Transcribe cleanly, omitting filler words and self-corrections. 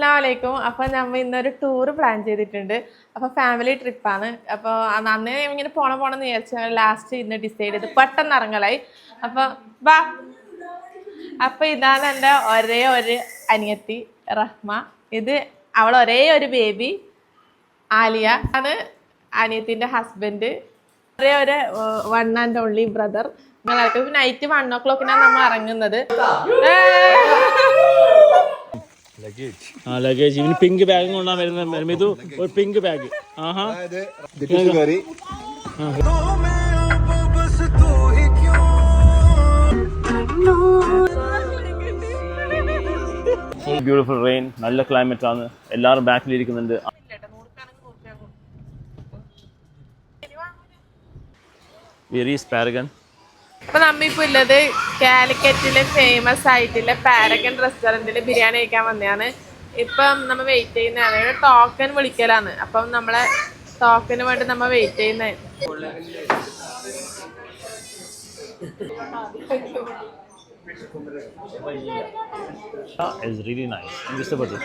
അസ്സലാമലൈക്കും. അപ്പോൾ നമ്മൾ ഇന്നൊരു ടൂർ പ്ലാൻ ചെയ്തിട്ടുണ്ട്. അപ്പോൾ ഫാമിലി ട്രിപ്പാണ്. അപ്പോൾ അന്ന് ഇങ്ങനെ പോണമെന്ന് വിചാരിച്ചാൽ ലാസ്റ്റ് ഇന്ന് ഡിസൈഡ് ചെയ്ത് പെട്ടെന്ന് ഇറങ്ങലായി. അപ്പോൾ വാ. അപ്പോൾ ഇതാണ് എൻ്റെ ഒരേ ഒരു അനിയത്തി റഹ്മ. ഇത് അവൾ ഒരേ ഒരു ബേബി ആലിയ ആണ്. അനിയത്തിൻ്റെ ഹസ്ബൻഡ് ഒരേ ഒരു 1 and only ബ്രദർ. നിങ്ങളായിട്ട് നൈറ്റ് 1 o'clock നമ്മൾ ഇറങ്ങുന്നത്. ലഗേജ് ഇവന് പിങ്ക് ബാഗും കൊണ്ടാ വരുന്നത്. ഇത് ഒരു പിങ്ക് ബാഗ്. ആഹാ ബ്യൂട്ടിഫുൾ റെയിൻ, നല്ല ക്ലൈമറ്റ് ആണ്. എല്ലാവരും ബാക്കിൽ ഇരിക്കുന്നുണ്ട്. പാരഗൺ. അപ്പൊ നമ്മിപ്പോ ഉള്ളത് കാലിക്കറ്റിലെ ഫേമസ് ആയിട്ടുള്ള പാരഗൺ റെസ്റ്റോറന്റിൽ ബിരിയാണി കഴിക്കാൻ വന്നതാണ്. ഇപ്പം നമ്മൾ വെയിറ്റ് ചെയ്യുന്നതാണ്. ടോക്കൺ വിളിക്കലാണ്. അപ്പം നമ്മളെ ടോക്കന് വേണ്ടി നമ്മൾ വെയിറ്റ് ചെയ്യുന്നത്. It's really nice. I'm just about to.